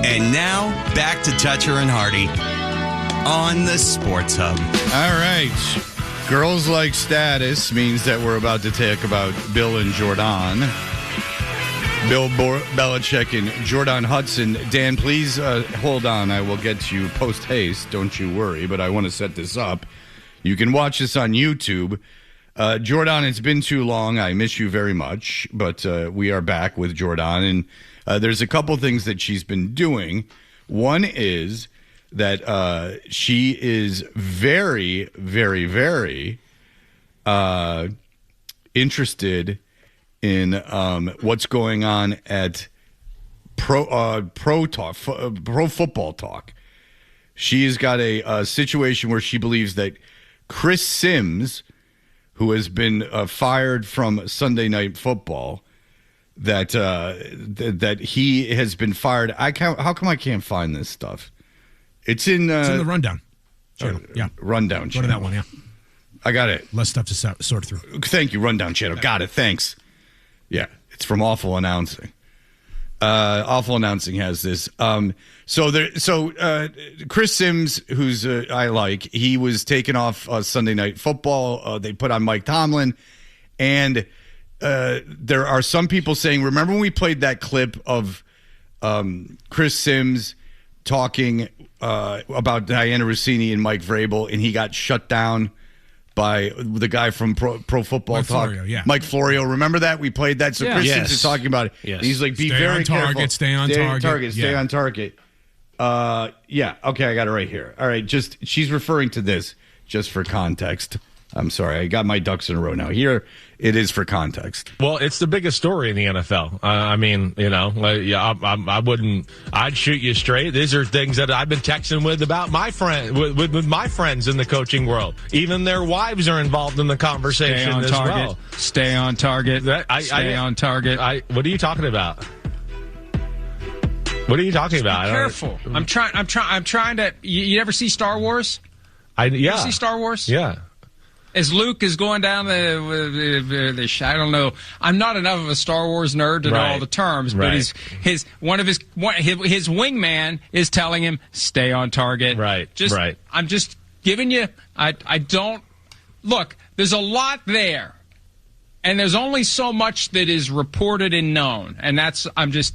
And now, back to Toucher and Hardy on the Sports Hub. All right. Girls Like Status means that we're about to talk about Bill and Jordon. Bill Belichick and Jordon Hudson. Dan, please hold on. I will get to you post-haste. Don't you worry, but I want to set this up. You can watch this on YouTube. Jordon, it's been too long. I miss you very much, but we are back with Jordon, and there's a couple things that she's been doing. One is that she is very, very, very interested in what's going on at Pro Football Talk. She's got a situation where she believes that Chris Sims, who has been fired from Sunday Night Football, that he has been fired. How come I can't find this stuff? It's in the rundown. Yeah, rundown. Go to that one. Yeah, I got it. Less stuff to sort through. Thank you, rundown channel. Got it. Thanks. Yeah, it's from Awful Announcing. Awful Announcing has this. So Chris Sims, who's I like, he was taken off Sunday Night Football. They put on Mike Tomlin, and there are some people saying, remember when we played that clip of Chris Sims talking about Diana Rossini and Mike Vrabel, and he got shut down by the guy from Pro Football Mike Talk. Florio, yeah. Mike Florio. Remember that? We played that. So Chris Sims is talking about it. Yes. He's like, be Stay very on target, careful. stay on target. Stay on target. Yeah. Okay, I got it right here. All right, she's referring to this just for context. I'm sorry. I got my ducks in a row now. Here it is for context. Well, it's the biggest story in the NFL. I mean, I wouldn't. I'd shoot you straight. These are things that I've been texting with about my friend with my friends in the coaching world. Even their wives are involved in the conversation. Stay on as target. well. Stay on target. Stay on target. What are you talking about? What are you talking about? Careful. I'm trying to. You ever see Star Wars? You ever see Star Wars? Yeah. As Luke is going down the I don't know. I'm not enough of a Star Wars nerd to know all the terms, but his wingman is telling him stay on target. Right. I'm just giving you. I don't look. There's a lot there, and there's only so much that is reported and known, and that's I'm just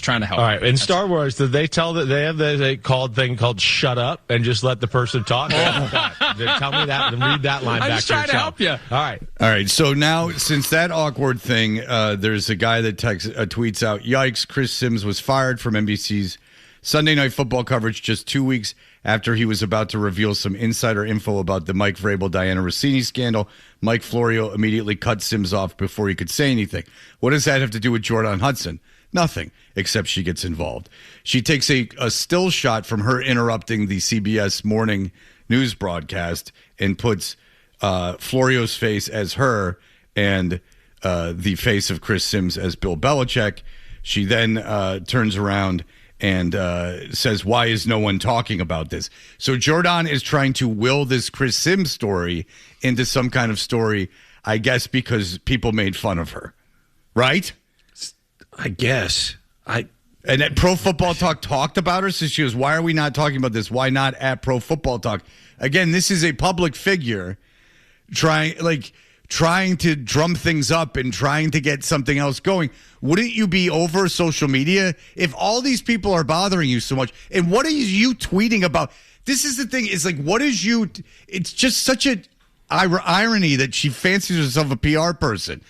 trying to help. All right. In Star Wars, did they tell that they have the thing called "shut up" and just let the person talk? Tell me that and read that line back to yourself. I'm just trying to help you. All right. So now, since that awkward thing, there's a guy that tweets out, "Yikes! Chris Sims was fired from NBC's Sunday Night Football coverage just 2 weeks after he was about to reveal some insider info about the Mike Vrabel Diana Rossini scandal. Mike Florio immediately cut Sims off before he could say anything. What does that have to do with Jordon Hudson? Nothing, except she gets involved. She takes a still shot from her interrupting the CBS morning news broadcast and puts Florio's face as her and the face of Chris Sims as Bill Belichick. She then turns around and says, why is no one talking about this? So Jordon is trying to will this Chris Sims story into some kind of story, I guess, because people made fun of her. Right? I guess. And at Pro Football Talk talked about her, so she goes, why are we not talking about this? Why not at Pro Football Talk? Again, this is a public figure trying to drum things up and trying to get something else going. Wouldn't you be over social media if all these people are bothering you so much? And what are you tweeting about? This is the thing. It's like, it's just such an irony that she fancies herself a PR person.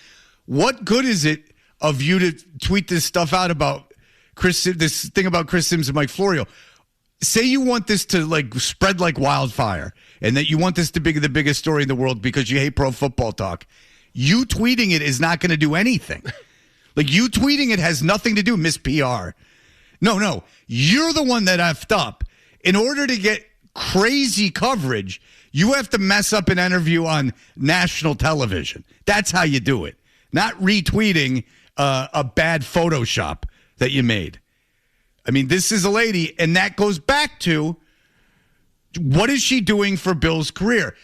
What good is it of you to tweet this stuff out about this thing about Chris Sims and Mike Florio? Say you want this to spread like wildfire and that you want this to be the biggest story in the world because you hate Pro Football Talk. You tweeting it is not going to do anything. You tweeting it has nothing to do, Miss PR. No. You're the one that effed up. In order to get crazy coverage, you have to mess up an interview on national television. That's how you do it. Not retweeting a bad Photoshop that you made. I mean, this is a lady, and that goes back to what is she doing for Bill's career?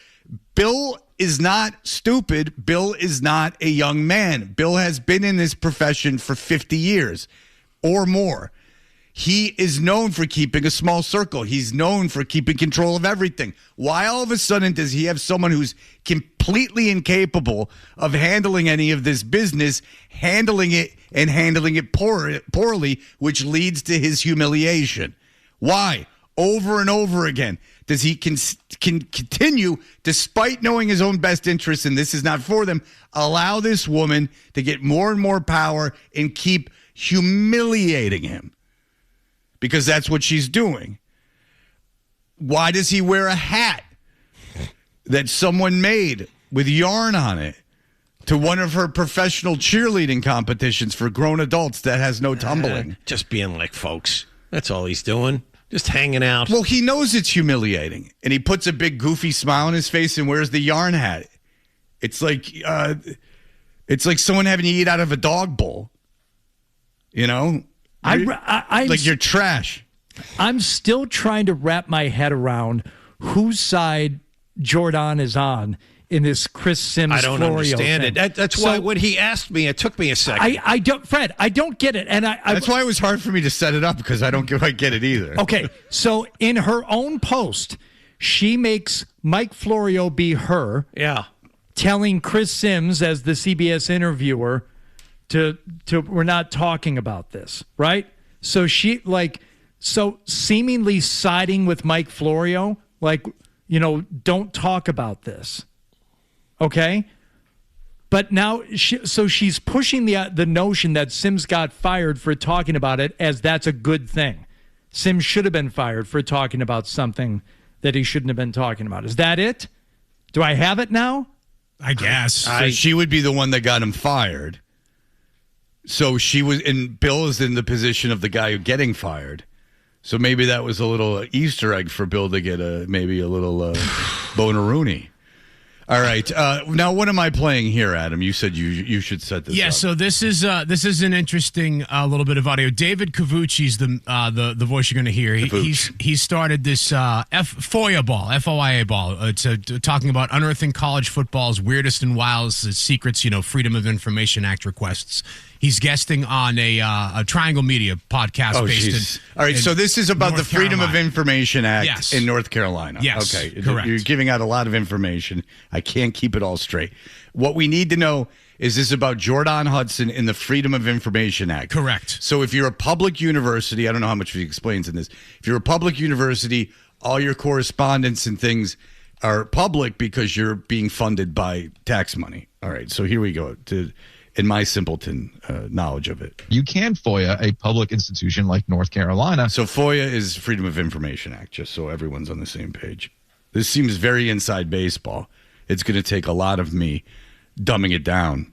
Bill is not stupid. Bill is not a young man. Bill has been in this profession for 50 years or more. he is known for keeping a small circle. He's known for keeping control of everything. Why all of a sudden does he have someone who's completely incapable of handling any of this business, handling it poorly, which leads to his humiliation? Why? Over and over again. Does he can continue, despite knowing his own best interests, and this is not for them, allow this woman to get more and more power and keep humiliating him? Because that's what she's doing. Why does he wear a hat that someone made with yarn on it to one of her professional cheerleading competitions for grown adults that has no tumbling? Just being like folks. That's all he's doing. Just hanging out. Well, he knows it's humiliating, and he puts a big goofy smile on his face and wears the yarn hat. It's like someone having you eat out of a dog bowl. You know? You're trash. I'm still trying to wrap my head around whose side Jordon is on in this Chris Sims. I don't understand it. That's why when he asked me, it took me a second. I don't, Fred. I don't get it, and that's why it was hard for me to set it up because I don't quite get it either. Okay, so in her own post, she makes Mike Florio be her. Yeah, telling Chris Sims as the CBS interviewer to we're not talking about this, right? So so seemingly siding with Mike Florio, don't talk about this. Okay? But now, she's pushing the notion that Sims got fired for talking about it as that's a good thing. Sims should have been fired for talking about something that he shouldn't have been talking about. Is that it? Do I have it now? I guess. So she would be the one that got him fired. So she was, and Bill is in the position of the guy getting fired. So maybe that was a little Easter egg for Bill to get maybe a little Boneroonie. All right. Now, what am I playing here, Adam? You said you should set this up. Yeah, so this is an interesting little bit of audio. David Cavucci's the voice you're going to hear. He started this FOIA ball, FOIA ball. It's talking about unearthing college football's weirdest and wildest secrets, Freedom of Information Act requests. He's guesting on a Triangle Media podcast. All right, so this is about the Freedom of Information Act in North Carolina. Yes, okay, correct. You're giving out a lot of information. I can't keep it all straight. What we need to know is this about Jordon Hudson in the Freedom of Information Act. Correct. So if you're a public university, I don't know how much he explains in this. If you're a public university, all your correspondence and things are public because you're being funded by tax money. All right, so here we go. In my simpleton knowledge of it. You can FOIA a public institution like North Carolina. So FOIA is Freedom of Information Act, just so everyone's on the same page. This seems very inside baseball. It's going to take a lot of me dumbing it down.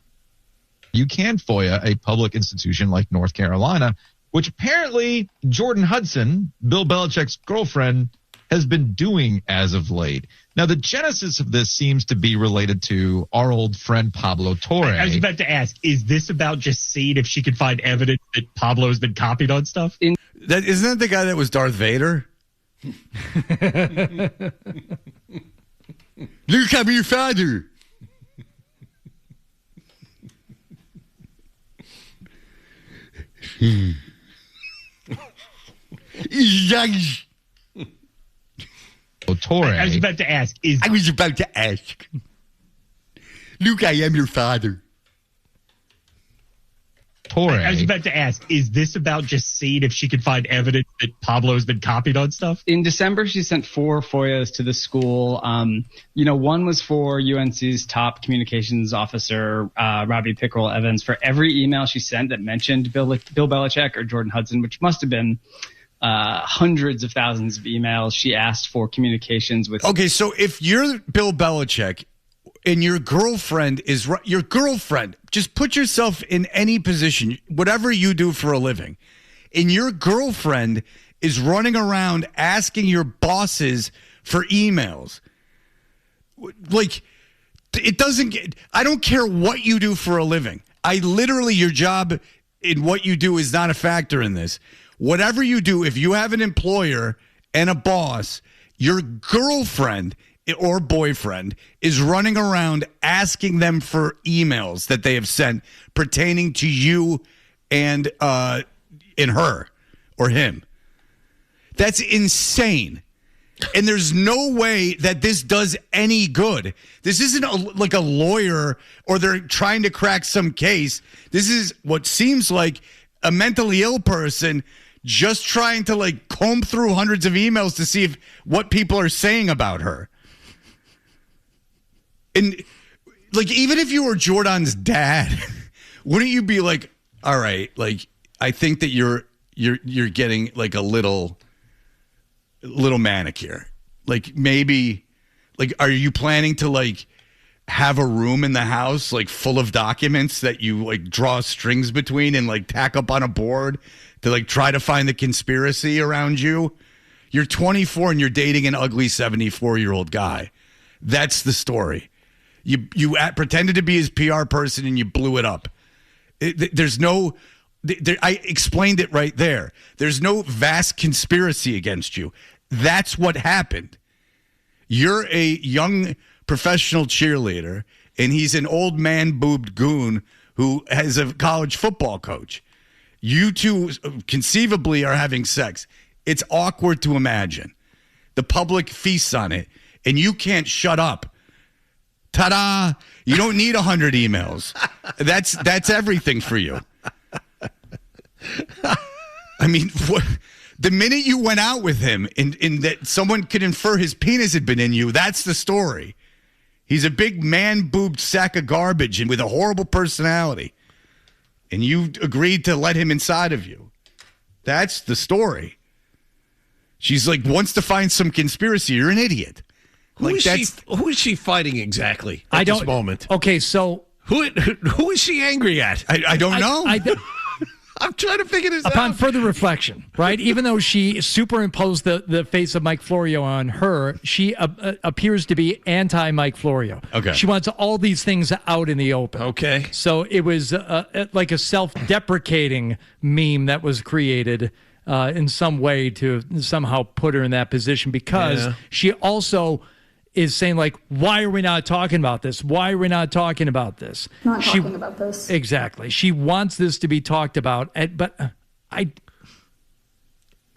You can FOIA a public institution like North Carolina, which apparently Jordon Hudson, Bill Belichick's girlfriend, has been doing as of late. Now, the genesis of this seems to be related to our old friend Pablo Torre. I was about to ask, is this about just seeing if she could find evidence that Pablo's been copied on stuff? Isn't that the guy that was Darth Vader? Look at your father. Torre. I was about to ask. Luke, I am your father. Torre. I was about to ask, is this about just seeing if she could find evidence that Pablo's been copied on stuff? In December, she sent 4 FOIAs to the school. One was for UNC's top communications officer, Robbie Pickrell Evans, for every email she sent that mentioned Bill Belichick or Jordon Hudson, which must have been hundreds of thousands of emails. She asked for communications with. Okay, so if you're Bill Belichick and your girlfriend is your girlfriend, just put yourself in any position, whatever you do for a living, and your girlfriend is running around asking your bosses for emails. Like, it doesn't get, I don't care what you do for a living. Your job in what you do is not a factor in this. Whatever you do, if you have an employer and a boss, your girlfriend or boyfriend is running around asking them for emails that they have sent pertaining to you and her, or him. That's insane. And there's no way that this does any good. This isn't like a lawyer or they're trying to crack some case. This is what seems like a mentally ill person just trying to like comb through hundreds of emails to see what people are saying about her. And like, even if you were Jordon's dad, wouldn't you be like, all right, like, I think that you're getting like a little manic here. Like, maybe, like, are you planning to like have a room in the house like full of documents that you like draw strings between and like tack up on a board to like try to find the conspiracy around you? You're 24 and you're dating an ugly 74-year-old guy. That's the story. You pretended to be his PR person and you blew it up. There's no... I explained it right there. There's no vast conspiracy against you. That's what happened. You're a young professional cheerleader, and he's an old man-boobed goon who is a college football coach. You two conceivably are having sex. It's awkward to imagine. The public feasts on it, and you can't shut up. Ta-da! You don't need 100 emails. That's everything for you. I mean, the minute you went out with him in that someone could infer his penis had been in you, that's the story. He's a big man-boobed sack of garbage and with a horrible personality. And you agreed to let him inside of you. That's the story. She's like, wants to find some conspiracy. You're an idiot. Who is she fighting exactly at this moment? Okay, so... Who is she angry at? I don't know. I'm trying to figure this out. Upon further reflection, right? Even though she superimposed the face of Mike Florio on her, she appears to be anti-Mike Florio. Okay. She wants all these things out in the open. Okay. So it was like a self-deprecating meme that was created in some way to somehow put her in that position because she also is saying, like, why are we not talking about this? Why are we not talking about this? Not talking about this. Exactly. She wants this to be talked about. But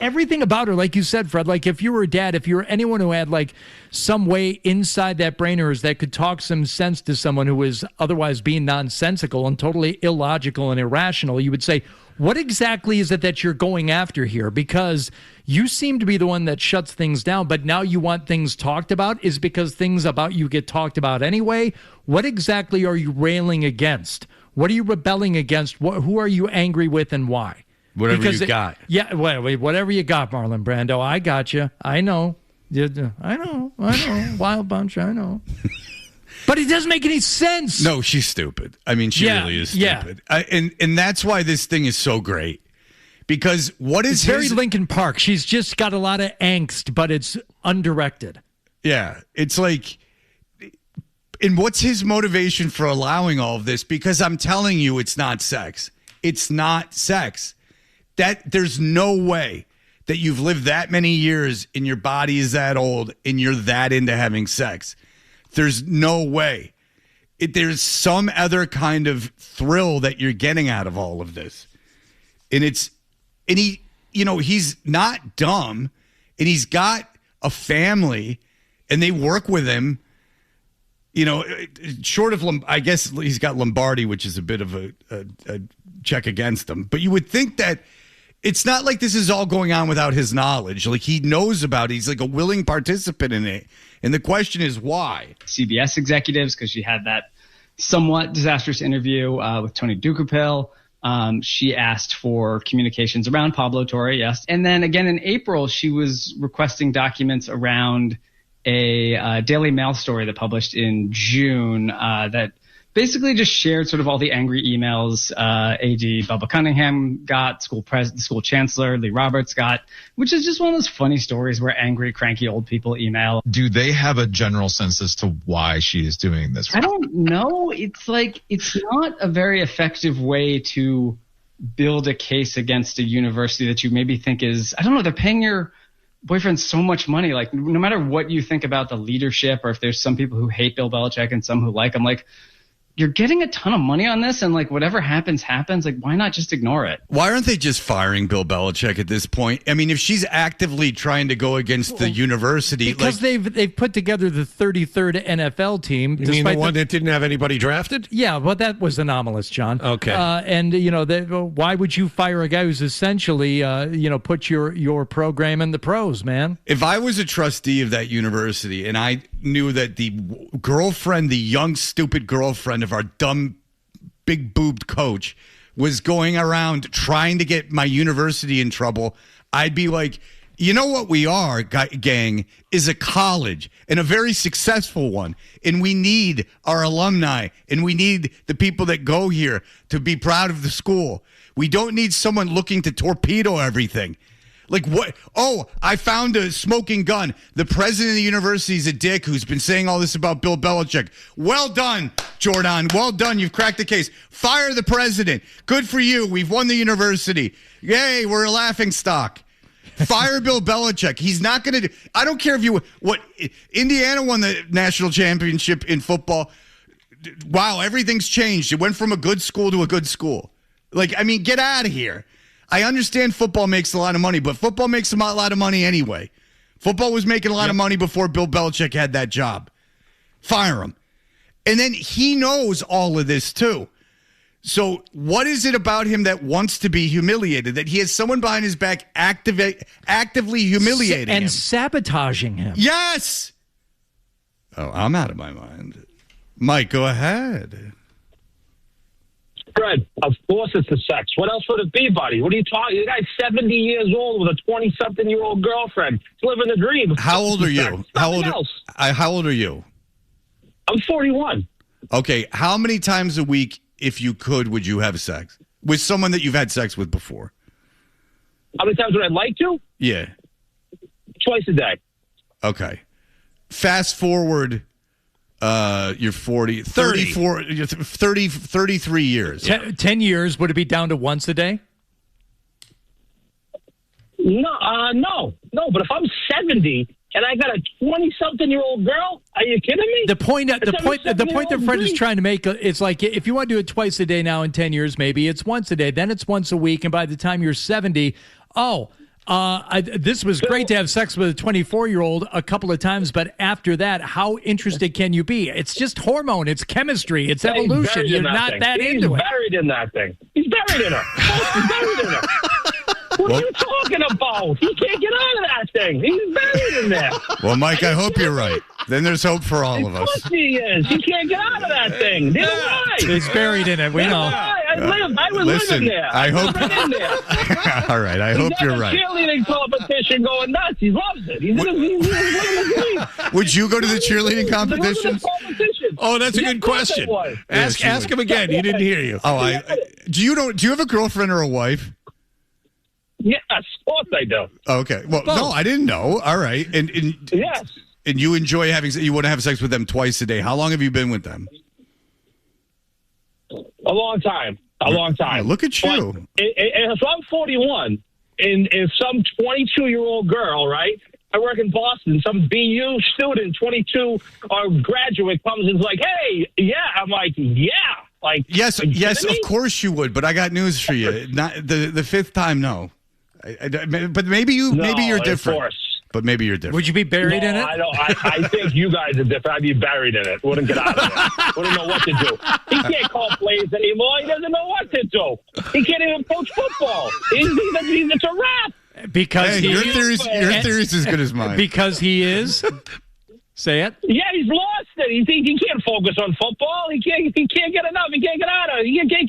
everything about her, like you said, Fred, like if you were a dad, if you were anyone who had like some way inside that brain of hers that could talk some sense to someone who was otherwise being nonsensical and totally illogical and irrational, you would say, what exactly is it that you're going after here? Because you seem to be the one that shuts things down, but now you want things talked about. Is because things about you get talked about anyway? What exactly are you railing against? What are you rebelling against? Who are you angry with and why? Whatever you got. Yeah, whatever you got, Marlon Brando. I got you. I know. I know. Wild bunch, I know. But it doesn't make any sense. No, she's stupid. I mean, she really is stupid. And that's why this thing is so great. Because what is very Linkin Park. She's just got a lot of angst, but it's undirected. Yeah. It's like, and what's his motivation for allowing all of this? Because I'm telling you, it's not sex. It's not sex. There's no way that you've lived that many years and your body is that old and you're that into having sex. There's no way. There's some other kind of thrill that you're getting out of all of this. And he's not dumb, and he's got a family, and they work with him. Short of, I guess he's got Lombardi, which is a bit of a check against him. But you would think that it's not like this is all going on without his knowledge. Like, he knows about it. He's like a willing participant in it. And the question is why? CBS executives, because she had that somewhat disastrous interview with Tony Ducapel. She asked for communications around Pablo Torre, yes. And then again in April, she was requesting documents around a Daily Mail story that published in June that basically just shared sort of all the angry emails AD Bubba Cunningham got, the school chancellor Lee Roberts got, which is just one of those funny stories where angry, cranky old people email. Do they have a general sense as to why she is doing this? I don't know. It's like, it's not a very effective way to build a case against a university that you maybe think is, I don't know, they're paying your boyfriend so much money. Like, no matter what you think about the leadership or if there's some people who hate Bill Belichick and some who like him, like, you're getting a ton of money on this, and like whatever happens. Like, why not just ignore it? Why aren't they just firing Bill Belichick at this point? I mean, if she's actively trying to go against the university, because they've put together the 33rd NFL team. You mean the one that didn't have anybody drafted? Yeah, well, that was anomalous, John. Okay, and why would you fire a guy who's essentially put your program in the pros, man? If I was a trustee of that university and I knew that the young stupid girlfriend of our dumb big boobed coach was going around trying to get my university in trouble, I'd be like, you know what we are, gang, is a college, and a very successful one. And we need our alumni, and we need the people that go here to be proud of the school. We don't need someone looking to torpedo everything. Like what? Oh, I found a smoking gun. The president of the university is a dick who's been saying all this about Bill Belichick. Well done, Jordon. Well done. You've cracked the case. Fire the president. Good for you. We've won the university. Yay, we're a laughing stock. Fire Bill Belichick. He's not going to do. I don't care if you. What? Indiana won the national championship in football. Wow, everything's changed. It went from a good school to a good school. Like, I mean, get out of here. I understand football makes a lot of money, but football makes a lot of money anyway. Football was making a lot of money before Bill Belichick had that job. Fire him. And then he knows all of this too. So what is it about him that wants to be humiliated? That he has someone behind his back actively humiliating him? And sabotaging him. Yes! Oh, I'm out of my mind. Mike, go ahead. Fred, of course it's the sex. What else would it be, buddy? What are you talking? The guy's 70 years old with a 20-something-year-old girlfriend. He's living the dream. How old are you? How old are you? I'm 41. Okay, how many times a week, if you could, would you have sex with someone that you've had sex with before? How many times would I like to? Yeah. Twice a day. Okay. Fast forward, you're 40, 34, 30, 33 years. 10 years, would it be down to once a day? No. But if I'm 70 and I got a 20-something-year-old girl, are you kidding me? The point that Fred is trying to make is like, if you want to do it twice a day now in 10 years, maybe it's once a day, then it's once a week, and by the time you're 70, this was great to have sex with a 24-year-old a couple of times, but after that, how interested can you be? It's just hormone. It's chemistry. It's evolution. You're not that into it. He's buried in that thing. He's buried in her. He's buried in her. What are you talking about? He can't get out of that thing. He's buried in there. Well, Mike, I hope you're right. Then there's hope for all of us. Of course he is. He can't get out of that thing. Neither why. He's buried in it. We know. I was living there. I hope. In there. All right. I hope you're right. Cheerleading competition going nuts. He loves it. He's living the dream. Would you go to the cheerleading competition? Oh, that's a good question. Ask him again. He didn't hear you. Oh, do you have a girlfriend or a wife? Yes, of course I do. Okay. Well, no, I didn't know. All right. And yes. And you enjoy you want to have sex with them twice a day. How long have you been with them? A long time. Look at you. But if I'm 41, and if some 22-year-old girl, right? I work in Boston. Some BU student, 22 or graduate, comes and is like, "Hey, yeah." I'm like, "Yeah." Like, yes, of course you would. But I got news for you. Not the fifth time, no. But maybe you're different. Of course. But maybe you're different. Would you be buried in it? I think you guys are different. I'd be buried in it. Wouldn't get out of it. Wouldn't know what to do. He can't call plays anymore. He doesn't know what to do. He can't even coach football. It's a wrap. Because your theory is as good as mine. Because he is. Say it. Yeah, he's lost it. He can't focus on football. He can't get enough. He can't get out of it. He can't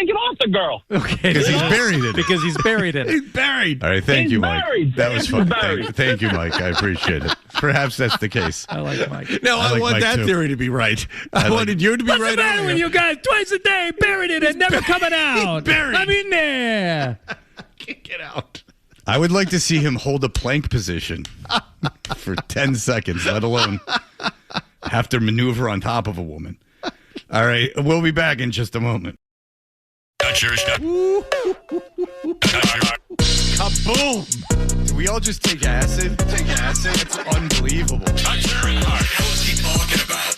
get off the girl. Okay. Because he's buried in it. Because he's buried in it. He's buried. All right, thank you, Mike. Buried. That was fun. Thank you, Mike. I appreciate it. Perhaps that's the case. I like Mike. No, I like want Mike that too. theory to be right. I wanted you to be right. What's the matter with you guys? Twice a day, buried in it, never coming out. Buried. I'm in there. Can't get out. I would like to see him hold a plank position for 10 seconds, let alone have to maneuver on top of a woman. All right, we'll be back in just a moment. Touch your stuff. Kaboom! Did we all just take acid? It's unbelievable. Touch your heart. What's he talking about?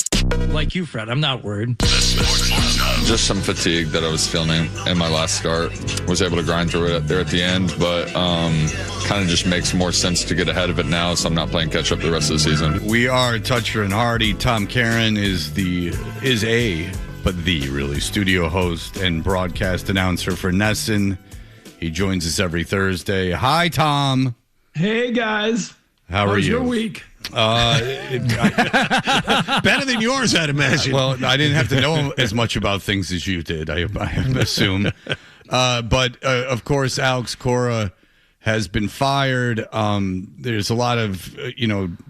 like you, Fred. I'm not worried. Just some fatigue that I was feeling in my last start. Was able to grind through it there at the end, but kind of just makes more sense to get ahead of it now, so I'm not playing catch up the rest of the season. We are Toucher and Hardy. Tom Caron is the studio host and broadcast announcer for Nesson. He joins us every Thursday. Hi, Tom. Hey, guys. How are you? Your week? Better than yours, I'd imagine. Well, I didn't have to know as much about things as you did, I assume. But, of course, Alex Cora has been fired. There's a lot of,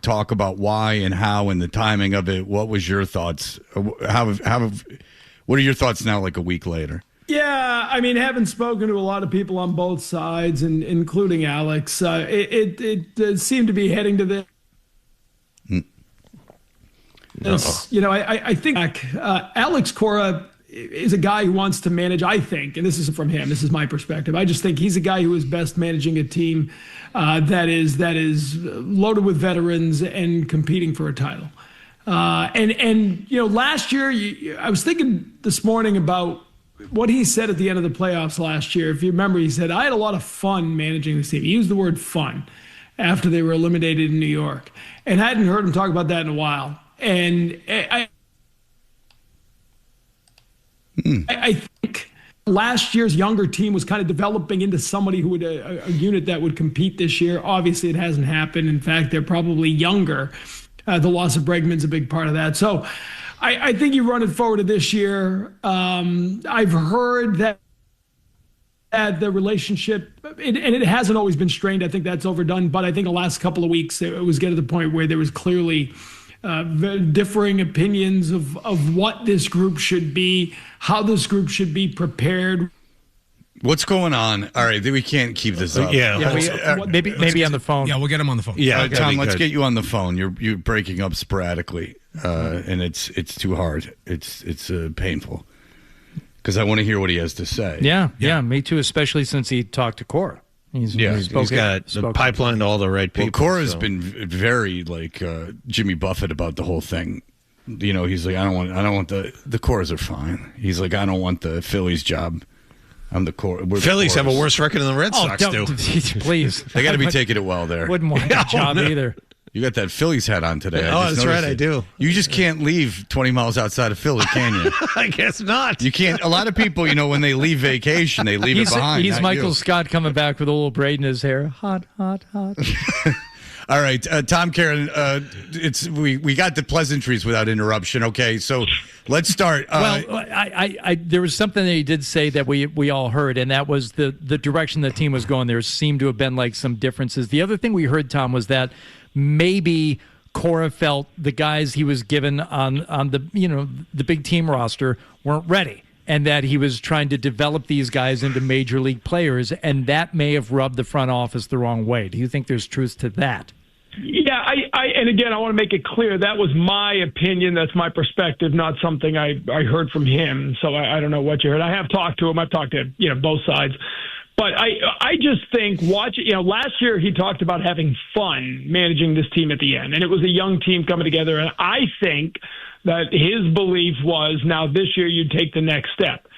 talk about why and how and the timing of it. What was your thoughts? What are your thoughts now, like a week later? Yeah, I mean, having spoken to a lot of people on both sides, and including Alex, it seemed to be heading to the. I think Alex Cora is a guy who wants to manage, I think, and this isn't from him, this is my perspective. I just think he's a guy who is best managing a team that is loaded with veterans and competing for a title. Last year, I was thinking this morning about what he said at the end of the playoffs last year. If you remember, he said, I had a lot of fun managing this team. He used the word fun after they were eliminated in New York. And I hadn't heard him talk about that in a while. And I think last year's younger team was kind of developing into somebody who would a unit that would compete this year. Obviously, it hasn't happened. In fact, they're probably younger. The loss of Bregman's a big part of that. So I think you run it forward to this year. I've heard that the relationship, and it hasn't always been strained. I think that's overdone. But I think the last couple of weeks, it was getting to the point where there was clearly differing opinions of what this group should be, how this group should be prepared. What's going on? All right, we can't keep this up. Maybe on the phone. Yeah, we'll get him on the phone. Yeah, Tom, let's get you on the phone. You're breaking up sporadically, and it's too hard. It's painful because I want to hear what he has to say. Yeah, me too. Especially since he talked to Cora. He's got the pipeline to all the right people. Well, Cora's been very like Jimmy Buffett about the whole thing. He's like, I don't want the Coras are fine. He's like, I don't want the Phillies job. I'm the core. Phillies have a worse record than the Red Sox do. Please. They got to be taking it well there. Wouldn't want that job either. You got that Phillies hat on today. That's right, I do. You just can't leave 20 miles outside of Philly, can you? I guess not. You can't. A lot of people, when they leave vacation, they leave it behind. He's Michael Scott coming back with a little braid in his hair. Hot, hot, hot. All right, Tom Caron, we got the pleasantries without interruption. Okay, so let's start. I there was something that he did say that we all heard, and that was the direction the team was going. There seemed to have been like some differences. The other thing we heard, Tom, was that maybe Cora felt the guys he was given on the big team roster weren't ready, and that he was trying to develop these guys into major league players, and that may have rubbed the front office the wrong way. Do you think there's truth to that? Yeah, and again, I want to make it clear that was my opinion. That's my perspective, not something I heard from him. So I don't know what you heard. I have talked to him. I've talked to both sides. But I just think last year he talked about having fun managing this team at the end, and it was a young team coming together. And I think that his belief was now this year you'd take the next step.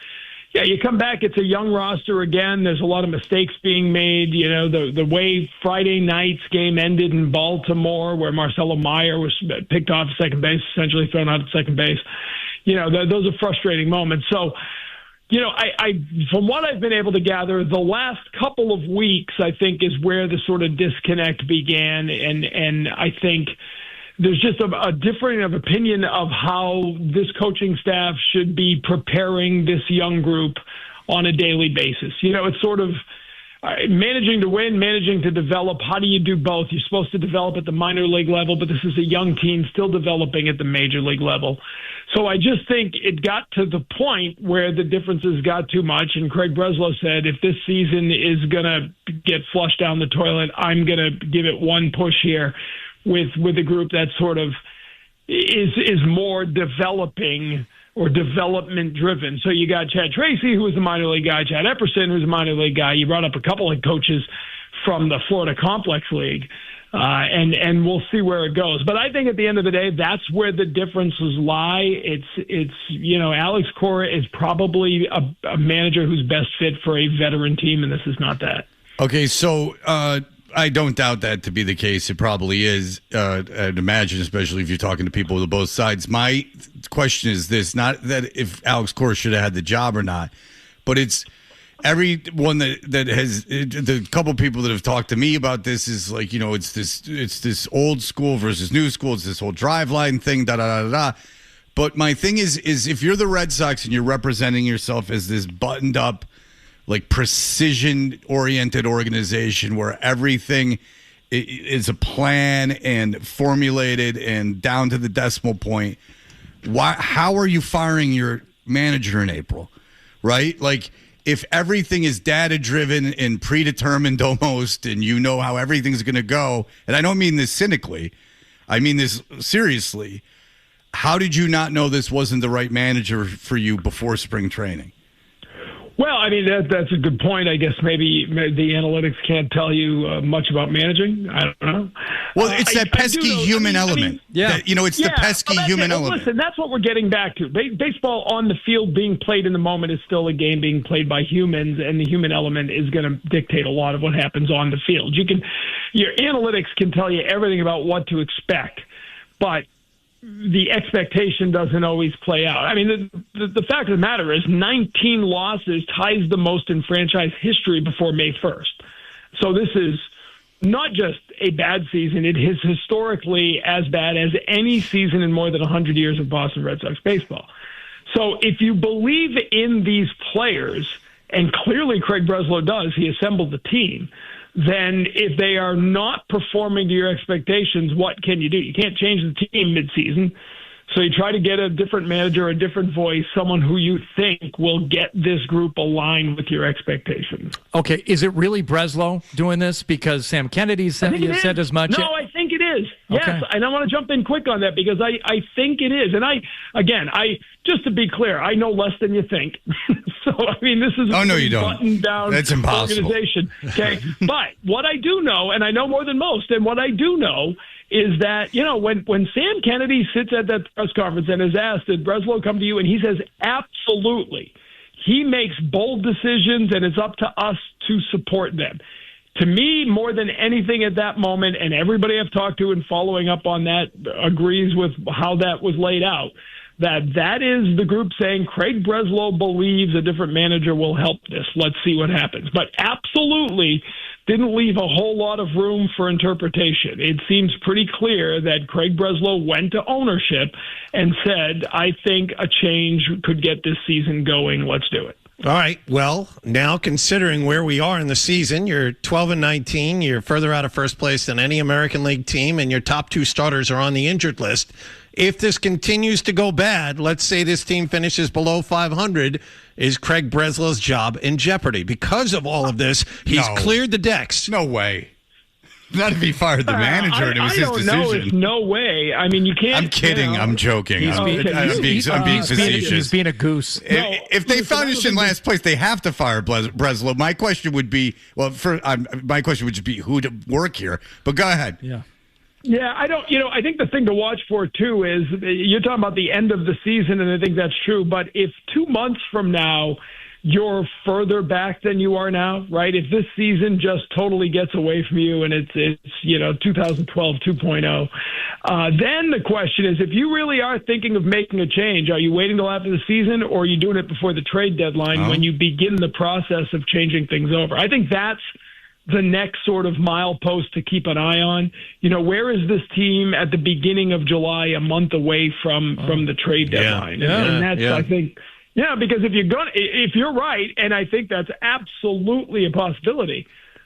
Yeah, you come back, it's a young roster again. There's a lot of mistakes being made. The way Friday night's game ended in Baltimore, where Marcelo Maye was picked off at second base, essentially thrown out at second base. Those are frustrating moments. So, I from what I've been able to gather, the last couple of weeks, I think, is where the sort of disconnect began. And I think there's just a differing of opinion of how this coaching staff should be preparing this young group on a daily basis. It's sort of managing to win, managing to develop. How do you do both? You're supposed to develop at the minor league level, but this is a young team still developing at the major league level. So I just think it got to the point where the differences got too much. And Craig Breslow said, if this season is going to get flushed down the toilet, I'm going to give it one push here with a group that sort of is more developing or development driven. So you got Chad Tracy, who was a minor league guy, Chad Epperson, who's a minor league guy. You brought up a couple of coaches from the Florida Complex League. And we'll see where it goes. But I think at the end of the day, that's where the differences lie. It's Alex Cora is probably a manager who's best fit for a veteran team, and this is not that. Okay, so I don't doubt that to be the case. It probably is. I'd imagine, especially if you're talking to people on both sides. My question is this: not that if Alex Cora should have had the job or not, but it's everyone that has the couple people that have talked to me about this is like, it's this old school versus new school. It's this whole drive line thing. Da da da da. But my thing is if you're the Red Sox and you're representing yourself as this buttoned up, like precision-oriented organization where everything is a plan and formulated and down to the decimal point, how are you firing your manager in April, right? Like, if everything is data-driven and predetermined almost, and you know how everything's going to go, and I don't mean this cynically, I mean this seriously, how did you not know this wasn't the right manager for you before spring training? Well, I mean, that's a good point. I guess maybe the analytics can't tell you much about managing. I don't know. Well, it's that pesky human element. It's the pesky human element. Listen, that's what we're getting back to. Baseball on the field being played in the moment is still a game being played by humans, and the human element is going to dictate a lot of what happens on the field. Your analytics can tell you everything about what to expect, but the expectation doesn't always play out. I mean, the fact of the matter is 19 losses ties the most in franchise history before May 1st. So this is not just a bad season. It is historically as bad as any season in more than 100 years of Boston Red Sox baseball. So if you believe in these players, and clearly Craig Breslow does, he assembled the team, then if they are not performing to your expectations, what can you do? You can't change the team midseason. So you try to get a different manager, a different voice, someone who you think will get this group aligned with your expectations. Okay, is it really Breslow doing this? Because Sam Kennedy said as much. No, I think it is. Yes, okay. And I want to jump in quick on that because I think it is. And I just to be clear, I know less than you think. So, I mean, this is no, you don't. buttoned-down That's impossible. Organization. Okay, but what I do know, and I know more than most, and what I do know is that, when Sam Kennedy sits at that press conference and is asked, did Breslow come to you? And he says, absolutely. He makes bold decisions, and it's up to us to support them. To me, more than anything at that moment, and everybody I've talked to and following up on that agrees with how that was laid out, that is the group saying Craig Breslow believes a different manager will help this. Let's see what happens. But absolutely didn't leave a whole lot of room for interpretation. It seems pretty clear that Craig Breslow went to ownership and said, I think a change could get this season going. Let's do it. All right. Well, now considering where we are in the season, you're 12-19. You're further out of first place than any American League team, and your top two starters are on the injured list. If this continues to go bad, let's say this team finishes below 500, is Craig Breslow's job in jeopardy? Because of all of this, he's cleared the decks. No way. Not if he fired the manager and it was his decision. I don't know. It's no way. I mean, you can't. I'm kidding. I'm joking. I'm being facetious. He's being a goose. If they finish in last place, they have to fire Breslow. My question would be, my question would just be who to work here. But go ahead. Yeah, I don't. I think the thing to watch for too is you're talking about the end of the season, and I think that's true. But if 2 months from now you're further back than you are now, right? If this season just totally gets away from you and it's 2012 2.0, then the question is, if you really are thinking of making a change, are you waiting till after the season, or are you doing it before the trade deadline when you begin the process of changing things over? I think that's the next sort of milepost to keep an eye on. Where is this team at the beginning of July, a month away from the trade deadline? And that's, I think, because if you're right, and I think that's absolutely a possibility,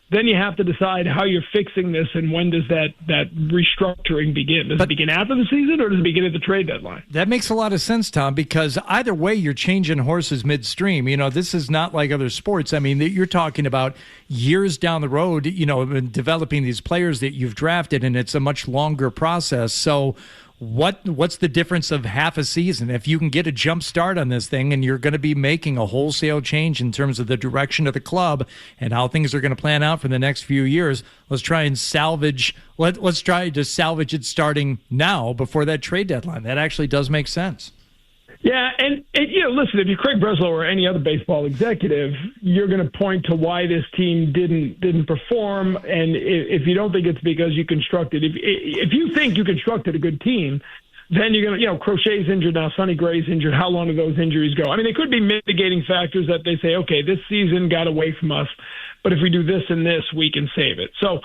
then you have to decide how you're fixing this and when does that restructuring begin. Does it begin after the season or does it begin at the trade deadline? That makes a lot of sense, Tom, because either way, you're changing horses midstream. This is not like other sports. I mean, you're talking about years down the road, developing these players that you've drafted, and it's a much longer process. So what's the difference of half a season? If you can get a jump start on this thing and you're going to be making a wholesale change in terms of the direction of the club and how things are going to plan out for the next few years, let's try and salvage. Let's try to salvage it starting now before that trade deadline. That actually does make sense. Yeah, and listen, if you're Craig Breslow or any other baseball executive, you're going to point to why this team didn't perform, and if you don't think it's because you constructed, if you think you constructed a good team, then you're going to, Crochet's injured now, Sonny Gray's injured. How long do those injuries go? I mean, they could be mitigating factors that they say, okay, this season got away from us, but if we do this and this, we can save it. So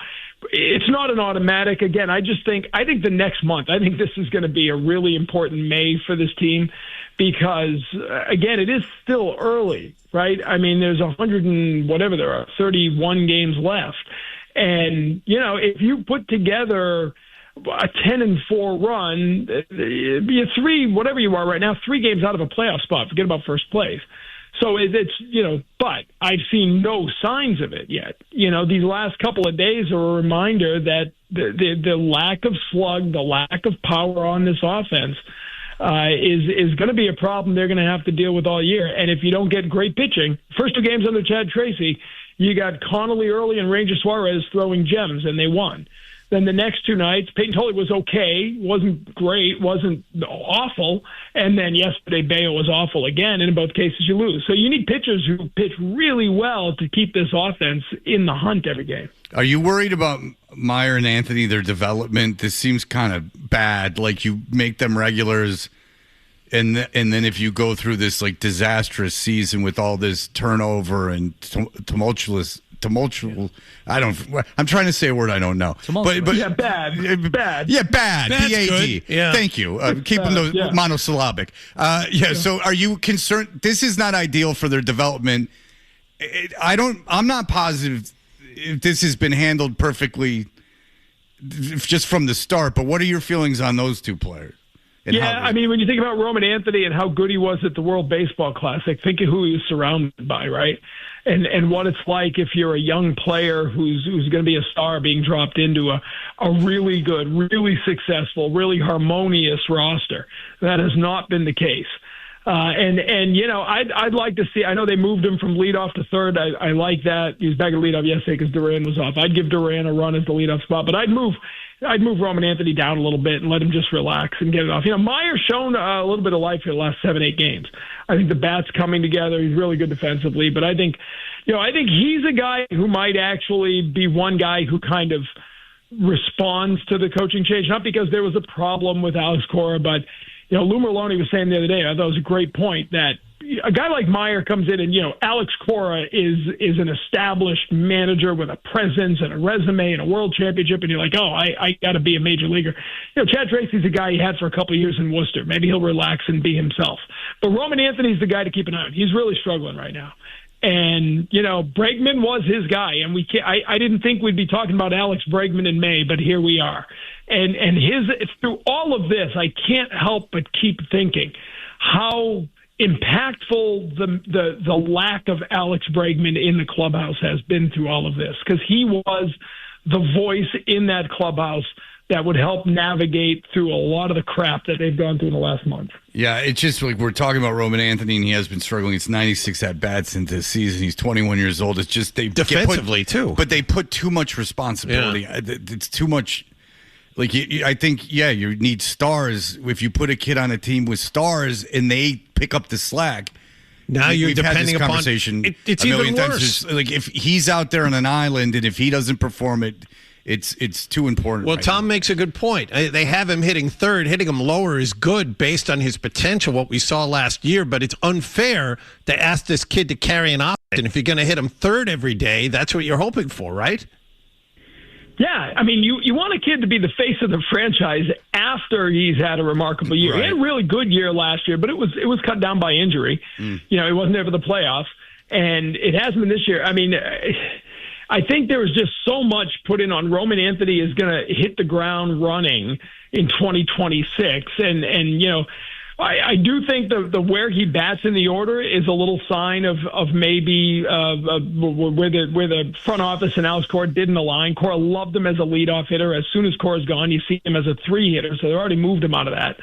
it's not an automatic. Again, I think the next month, I think this is going to be a really important May for this team because, again, it is still early, right? I mean, there's 31 games left. And, if you put together a 10-4 run, be whatever you are right now, 3 games out of a playoff spot, forget about first place. So it's, but I've seen no signs of it yet. These last couple of days are a reminder that the lack of slug, the lack of power on this offense is going to be a problem they're going to have to deal with all year. And if you don't get great pitching, first 2 games under Chad Tracy, you got Connolly early and Ranger Suarez throwing gems, and they won. Then the next 2 nights, Peyton Tully was okay, wasn't great, wasn't awful, and then yesterday Bayo was awful again, and in both cases you lose. So you need pitchers who pitch really well to keep this offense in the hunt every game. Are you worried about Mayer and Anthony, their development? This seems kind of bad. Like you make them regulars, and then if you go through this like disastrous season with all this turnover and tumultuous. I'm trying to say a word I don't know. But yeah, bad. Yeah, bad. B-A-D. Yeah. Thank you. Keeping those monosyllabic. So are you concerned? This is not ideal for their development. I'm not positive if this has been handled perfectly just from the start, but what are your feelings on those 2 players? When you think about Roman Anthony and how good he was at the World Baseball Classic, think of who he was surrounded by, right? And what it's like if you're a young player who's going to be a star being dropped into a really good, really successful, really harmonious roster. That has not been the case. I'd like to see. I know they moved him from leadoff to third. I like that. He was back at leadoff yesterday because Duran was off. I'd give Duran a run as the leadoff spot, but I'd move Roman Anthony down a little bit and let him just relax and get it off. Mayer's shown a little bit of life here the last 7-8 games. I think the bat's coming together. He's really good defensively, but I think he's a guy who might actually be one guy who kind of responds to the coaching change, not because there was a problem with Alex Cora, but Lou Merloni was saying the other day, I thought it was a great point, that a guy like Mayer comes in and, Alex Cora is an established manager with a presence and a resume and a world championship, and you're like, oh, I got to be a major leaguer. Chad Tracy's a guy he had for a couple of years in Worcester. Maybe he'll relax and be himself. But Roman Anthony's the guy to keep an eye on. He's really struggling right now. And, Bregman was his guy, and I didn't think we'd be talking about Alex Bregman in May, but here we are. And through all of this, I can't help but keep thinking how impactful the lack of Alex Bregman in the clubhouse has been through all of this, because he was the voice in that clubhouse that would help navigate through a lot of the crap that they've gone through in the last month. Yeah, it's just like we're talking about Roman Anthony, and he has been struggling. It's 96 at-bats into the season. He's 21 years old. It's just they defensively, too. But they put too much responsibility. Yeah. It's too much. Like, I think, you need stars. If you put a kid on a team with stars and they pick up the slack, now you're depending upon conversation it's even worse. Like, if he's out there on an island and if he doesn't perform it's too important. Well, Tom makes a good point. They have him hitting third. Hitting him lower is good based on his potential, what we saw last year, but it's unfair to ask this kid to carry an option. And if you're going to hit him third every day, that's what you're hoping for, right? Yeah, you want a kid to be the face of the franchise after he's had a remarkable year. Right. He had a really good year last year, but it was cut down by injury. He wasn't there for the playoffs, and it hasn't been this year. I think there was just so much put in on Roman Anthony is going to hit the ground running in 2026, and I do think the where he bats in the order is a little sign of maybe where the front office and Alex Cora didn't align. Cora loved him as a leadoff hitter. As soon as Cora's gone, you see him as a 3 hitter, so they already moved him out of that.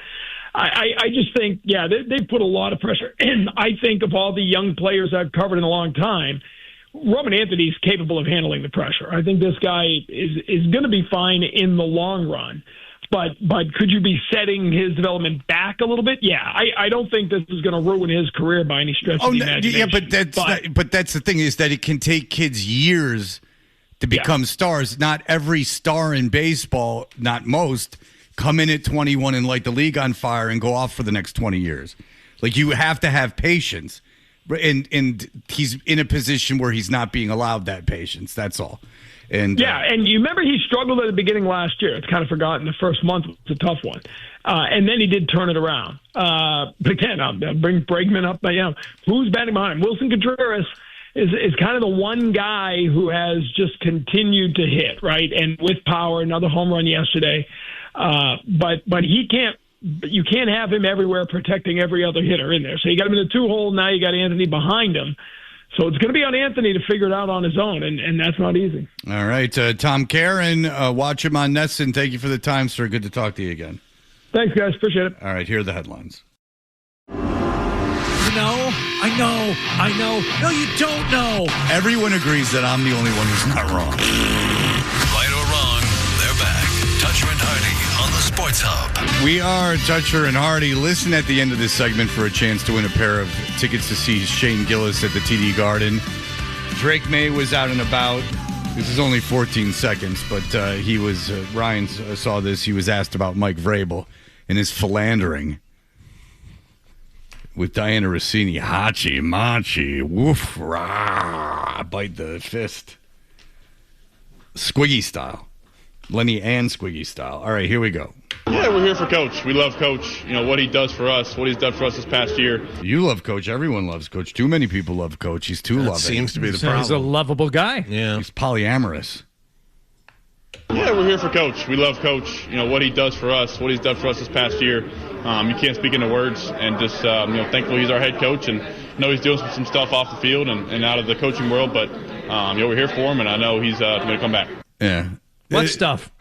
I just think, they put a lot of pressure. And I think of all the young players I've covered in a long time, Roman Anthony's capable of handling the pressure. I think this guy is going to be fine in the long run. But could you be setting his development back a little bit? Yeah, I don't think this is going to ruin his career by any stretch of the imagination. Yeah, but that's the thing, is that it can take kids years to become stars. Not every star in baseball, not most, come in at 21 and light the league on fire and go off for the next 20 years. Like, you have to have patience. And he's in a position where he's not being allowed that patience. That's all. And and you remember he struggled at the beginning last year. It's kind of forgotten. The first month was a tough one. And then he did turn it around. But again, I'll bring Bregman up. But, who's batting behind him? Wilson Contreras is kind of the one guy who has just continued to hit, right? And with power, another home run yesterday. But he can't. You can't have him everywhere protecting every other hitter in there. So you got him in the 2-hole. Now you got Anthony behind him. So it's going to be on Anthony to figure it out on his own, and that's not easy. All right. Tom Caron, watch him on Nesson. Thank you for the time, sir. Good to talk to you again. Thanks, guys. Appreciate it. All right. Here are the headlines. I know. No, you don't know. Everyone agrees that I'm the only one who's not wrong. Right or wrong, they're back. Toucher and Hardy on the Sports Hub. We are Toucher and Hardy. Listen at the end of this segment for a chance to win a pair of tickets to see Shane Gillis at the TD Garden. Drake Maye was out and about. This is only 14 seconds, but he was, Ryan saw this. He was asked about Mike Vrabel and his philandering with Diana Rossini. Hachi, machi, woof, rah, bite the fist. Squiggy style. Lenny and Squiggy style. All right, here we go. Yeah, we're here for Coach. We love Coach. What he does for us, what he's done for us this past year. You love Coach. Everyone loves Coach. Too many people love Coach. He's too loving. Seems to be the problem. He's a lovable guy. Yeah. He's polyamorous. Yeah, we're here for Coach. We love Coach. What he does for us, what he's done for us this past year. You can't speak into words, and just thankful he's our head coach, and know he's doing some stuff off the field and out of the coaching world. But we're here for him, and I know he's going to come back. Yeah. What stuff?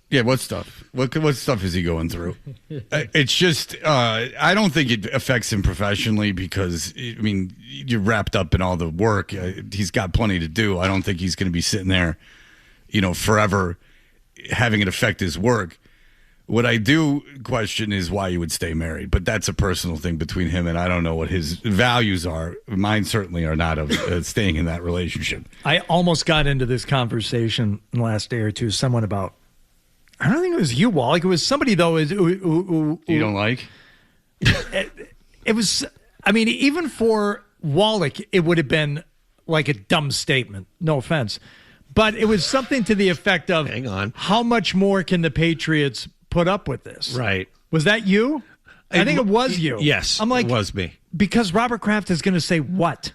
Yeah, what stuff? What stuff is he going through? It's just, I don't think it affects him professionally because, you're wrapped up in all the work. He's got plenty to do. I don't think he's going to be sitting there, forever having it affect his work. What I do question is why you would stay married, but that's a personal thing between him, and I don't know what his values are. Mine certainly are not of staying in that relationship. I almost got into this conversation in the last day or two. Someone about, I don't think it was you, Wallach. It was somebody, though. Who you don't like? It was, even for Wallach, it would have been like a dumb statement. No offense. But it was something to the effect of, hang on, how much more can the Patriots put up with this? Right. Was that you? I think it was you. Yes, I'm like, it was me. Because Robert Kraft is going to say what?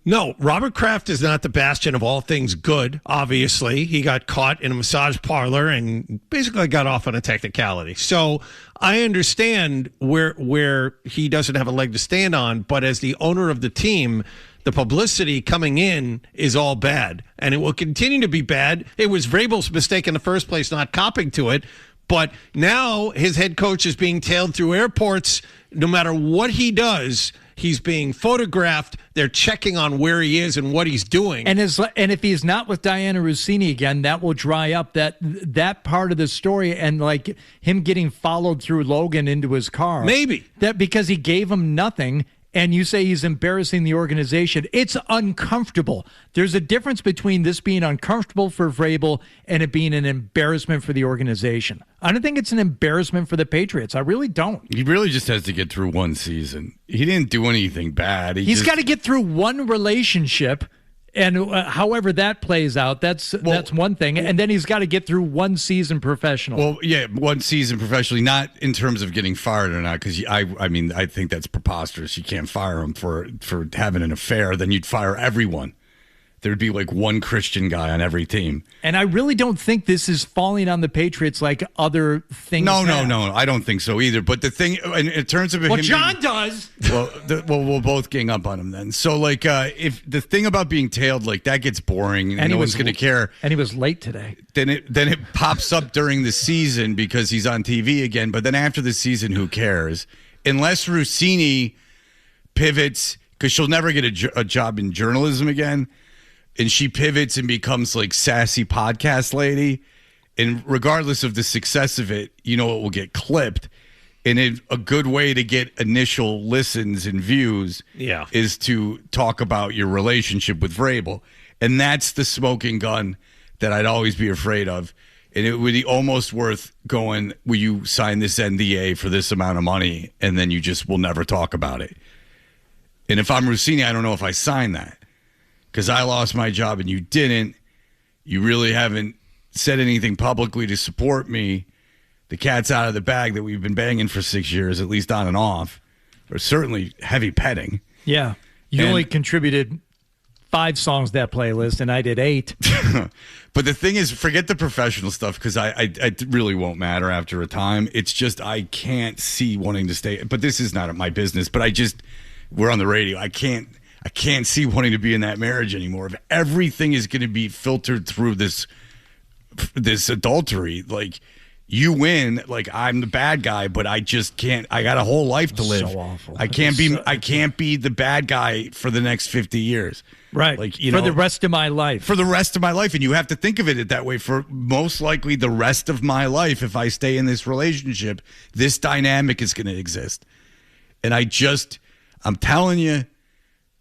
No, Robert Kraft is not the bastion of all things good, obviously. He got caught in a massage parlor and basically got off on a technicality. So I understand where he doesn't have a leg to stand on, but as the owner of the team, the publicity coming in is all bad, and it will continue to be bad. It was Vrabel's mistake in the first place not copping to it, but now his head coach is being tailed through airports. No matter what he does, he's being photographed. They're checking on where he is and what he's doing. And if he's not with Diana Rossini again, that will dry up that part of the story, and like him getting followed through Logan into his car. Maybe. That because he gave him nothing. And you say he's embarrassing the organization. It's uncomfortable. There's a difference between this being uncomfortable for Vrabel and it being an embarrassment for the organization. I don't think it's an embarrassment for the Patriots. I really don't. He really just has to get through one season. He didn't do anything bad. He's got to get through one relationship. And however that plays out, that's one thing. And then he's got to get through one season professionally. Well, yeah, one season professionally, not in terms of getting fired or not, because I think that's preposterous. You can't fire him for having an affair. Then you'd fire everyone. there'd be like one Christian guy on every team. And I really don't think this is falling on the Patriots like other things. No, I don't think so either. But the thing, in terms of him, John does. Well, we'll both gang up on him then. So, like, if the thing about being tailed, like, that gets boring and no one's going to care. And he was late today. Then it pops up during the season because he's on TV again. But then after the season, who cares? Unless Rossini pivots, because she'll never get a job in journalism again. And she pivots and becomes like sassy podcast lady. And regardless of the success of it, it will get clipped. And a good way to get initial listens and views is to talk about your relationship with Vrabel. And that's the smoking gun that I'd always be afraid of. And it would be almost worth going, will you sign this NDA for this amount of money? And then you just will never talk about it. And if I'm Rossini, I don't know if I sign that. Because I lost my job and you didn't. You really haven't said anything publicly to support me. The cat's out of the bag that we've been banging for 6 years, at least on and off. Or certainly heavy petting. Yeah. You only contributed 5 songs to that playlist, and I did 8. But the thing is, forget the professional stuff, because I really won't matter after a time. It's just I can't see wanting to stay. But this is not my business. But we're on the radio. I can't see wanting to be in that marriage anymore. If everything is going to be filtered through this adultery, like, you win, like, I'm the bad guy, but I just can't. I got a whole life to live. So awful. I can't be the bad guy for the next 50 years. Right. Like, for the rest of my life. For the rest of my life. And you have to think of it that way. For most likely the rest of my life, if I stay in this relationship, this dynamic is going to exist. And I'm telling you,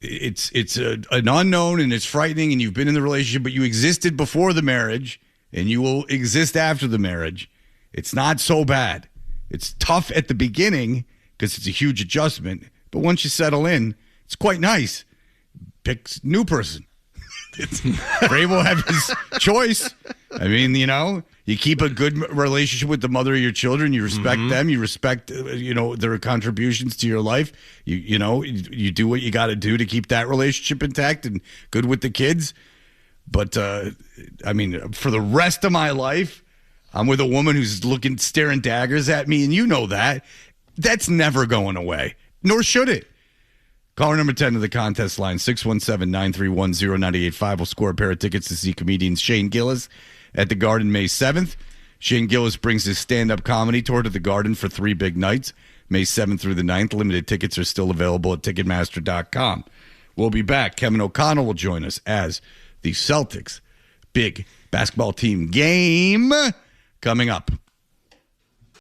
it's an unknown, and it's frightening, and you've been in the relationship, but you existed before the marriage, and you will exist after the marriage. It's not so bad. It's tough at the beginning because it's a huge adjustment, but once you settle in, it's quite nice. Pick new person. Vrabel will have his choice. I mean, you keep a good relationship with the mother of your children. You respect them. You respect, their contributions to your life. You do what you got to do to keep that relationship intact and good with the kids. But, for the rest of my life, I'm with a woman who's staring daggers at me, and you know that. That's never going away, nor should it. Caller number 10 to the contest line, 617-931-0985. Will score a pair of tickets to see comedian Shane Gillis at the Garden May 7th. Shane Gillis brings his stand-up comedy tour to the Garden for 3 big nights, May 7th through the 9th. Limited tickets are still available at Ticketmaster.com. We'll be back. Kevin O'Connell will join us as the Celtics big basketball team game coming up.